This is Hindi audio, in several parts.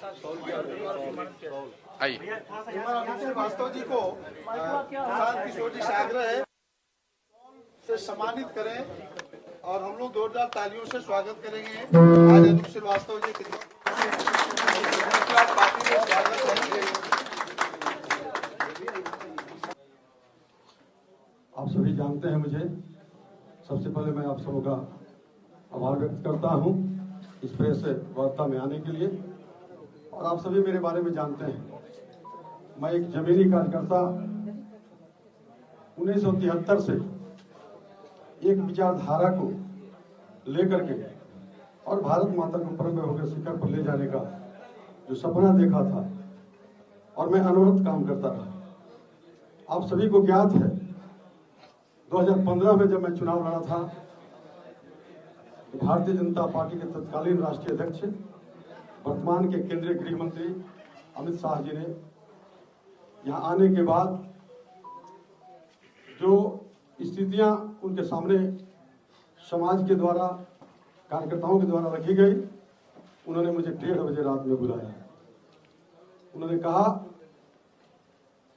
आइए श्रीवास्तव जी को प्रशांत किशोर जी से आग्रह है से सम्मानित करें और हम लोग जोरदार तालियों से स्वागत करेंगे। आज अनुप श्रीवास्तव जी पार्टी में स्वागत करेंगे। आप सभी जानते हैं मुझे। सबसे पहले मैं आप सबों का आभार व्यक्त करता हूं इस प्रेस वार्ता में आने के लिए। और आप सभी मेरे बारे में जानते हैं, मैं एक जमीनी कार्यकर्ता 1973 से एक विचारधारा को लेकर के और भारत माता को परम वैभव के शिखर पर ले जाने का जो सपना देखा था और मैं अनवरत काम करता रहा। आप सभी को ज्ञात है 2015 में जब मैं चुनाव लड़ा था, भारतीय जनता पार्टी के तत्कालीन राष्ट्रीय अध्यक्ष वर्तमान के केंद्रीय गृह मंत्री अमित शाह जी ने यहाँ आने के बाद जो स्थितियां उनके सामने समाज के द्वारा, कार्यकर्ताओं के द्वारा रखी गई, उन्होंने मुझे 1:30 बजे रात में बुलाया। उन्होंने कहा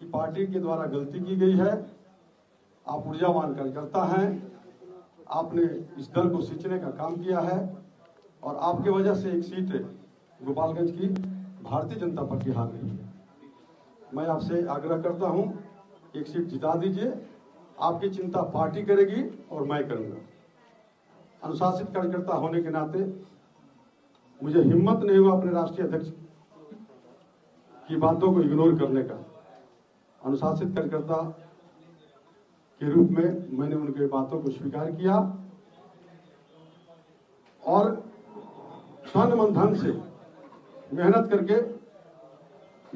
कि पार्टी के द्वारा गलती की गई है, आप ऊर्जावान कार्यकर्ता हैं, आपने इस दल को सींचने का काम किया है और आपके वजह से एक सीट गोपालगंज की भारतीय जनता पार्टी हार गई है। मैं आपसे आग्रह करता हूं, एक सीट जिता दीजिए। आपकी चिंता पार्टी करेगी और मैं करूंगा। अनुशासित कार्यकर्ता होने के नाते मुझे हिम्मत नहीं हुआ अपने राष्ट्रीय अध्यक्ष की बातों को इग्नोर करने का। अनुशासित कार्यकर्ता के रूप में मैंने उनके बातों को स्वीकार किया और तन मन धन से मेहनत करके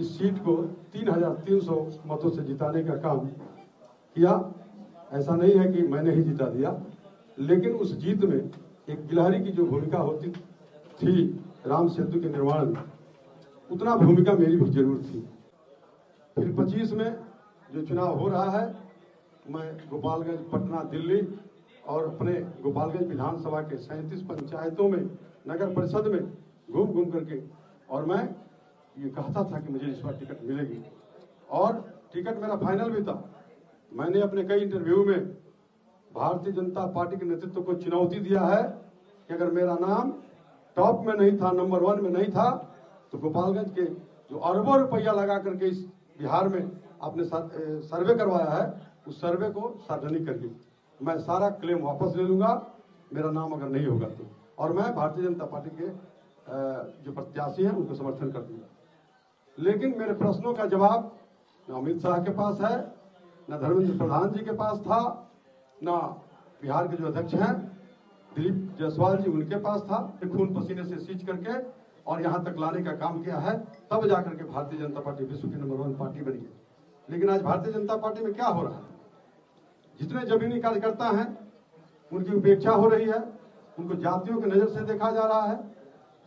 इस सीट को 3300 मतों से जिताने का काम किया। ऐसा नहीं है कि मैंने ही जिता दिया, लेकिन उस जीत में एक गिलहरी की जो भूमिका होती थी राम सेतु के निर्माण में, उतना भूमिका मेरी भी जरूर थी। फिर 25 में जो चुनाव हो रहा है, मैं गोपालगंज, पटना, दिल्ली और अपने गोपालगंज विधानसभा के 37 पंचायतों में, नगर परिषद में घूम करके, और मैं ये कहता था कि मुझे इस बार टिकट मिलेगी और टिकट मेरा फाइनल भी था। मैंने अपने कई इंटरव्यू में भारतीय जनता पार्टी के नेतृत्व को चुनौती दिया है कि अगर मेरा नाम टॉप में नहीं था, नंबर 1 में नहीं था, तो गोपालगंज के जो अरबों रुपया लगा करके इस बिहार में आपने सर्वे करवाया है, उस सर्वे को सार्वजनिक करिए। मैं सारा क्लेम वापस ले लूंगा मेरा नाम अगर नहीं होगा तो, और मैं भारतीय जनता पार्टी के जो प्रत्याशी हैं उनको समर्थन कर दूंगा। लेकिन मेरे प्रश्नों का जवाब न अमित शाह के पास है, न धर्मेंद्र प्रधान जी के पास था, न बिहार के जो अध्यक्ष हैं दिलीप जायसवाल जी, उनके पास था। खून पसीने से सींच करके और यहाँ तक लाने का काम किया है, तब जाकर के भारतीय जनता पार्टी विश्व की नंबर 1 पार्टी बनी है। लेकिन आज भारतीय जनता पार्टी में क्या हो रहा है, जितने जमीनी कार्यकर्ता हैं उनकी उपेक्षा हो रही है, उनको जातियों की नजर से देखा जा रहा है।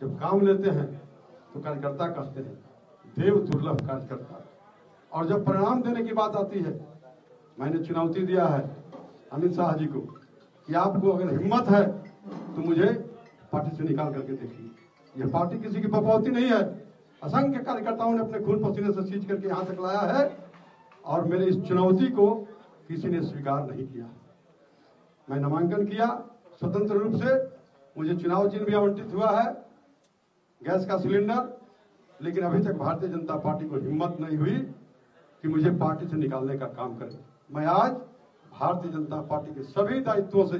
जब काम लेते हैं तो कार्यकर्ता कहते हैं देव दुर्लभ कार्यकर्ता, और जब परिणाम देने की बात आती है, मैंने चुनौती दिया है अमित शाह जी को कि आपको अगर हिम्मत है तो मुझे पार्टी से निकाल करके देखिए। यह पार्टी किसी की बपौती नहीं है, असंख्य कार्यकर्ताओं ने अपने खून पसीने से सींच करके यहाँ तक लाया है और मेरे इस चुनौती को किसी ने स्वीकार नहीं किया। मैं नामांकन किया स्वतंत्र रूप से, मुझे चुनाव चिन्ह भी आवंटित हुआ है, गैस का सिलेंडर, लेकिन अभी तक भारतीय जनता पार्टी को हिम्मत नहीं हुई कि मुझे पार्टी से निकालने का काम करे। मैं आज भारतीय जनता पार्टी के सभी दायित्वों से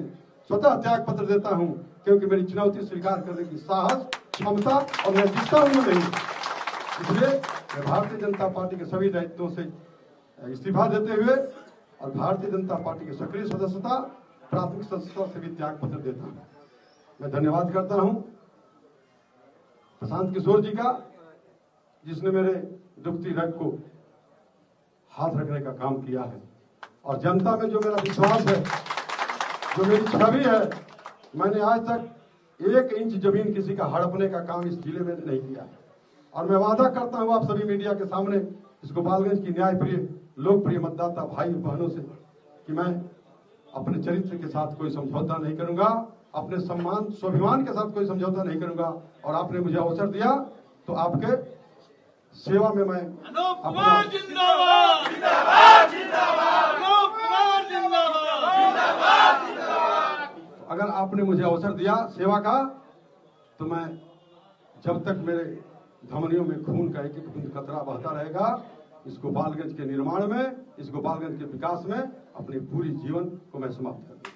स्वतः त्याग पत्र देता हूं, क्योंकि मेरी चुनौती स्वीकार करने की साहस, क्षमता और नैतिकता उनमें नहीं। इसलिए मैं भारतीय जनता पार्टी के सभी दायित्वों से इस्तीफा देते हुए और भारतीय जनता पार्टी की सक्रिय सदस्यता, प्राथमिक सदस्यता से भी त्याग पत्र देता हूं। मैं धन्यवाद करता हूं प्रशांत किशोर जी का, जिसने मेरे दुखती रग को हाथ रखने का काम किया है, और जनता में जो मेरा विश्वास है, जो मेरी छवि है, मैंने आज तक 1 इंच जमीन किसी का हड़पने का काम इस जिले में नहीं किया है। और मैं वादा करता हूं आप सभी मीडिया के सामने, इस गोपालगंज की न्यायप्रिय लोकप्रिय मतदाता भाई बहनों से, कि मैं अपने चरित्र के साथ कोई समझौता नहीं करूंगा, अपने सम्मान स्वाभिमान के साथ कोई समझौता नहीं करूंगा। और आपने मुझे अवसर दिया तो आपके सेवा में मैं अनूप अपना कुमार जिंदाबाद जिंदाबाद जिंदाबाद अनूप कुमार जिंदाबाद जिंदाबाद। अगर आपने मुझे अवसर दिया सेवा का, तो मैं जब तक मेरे धमनियों में खून का एक एक बूंद कतरा बहता रहेगा, इस गोपालगंज के निर्माण में, इस गोपालगंज के विकास में अपने पूरी जीवन को मैं समाप्त कर दूंगा।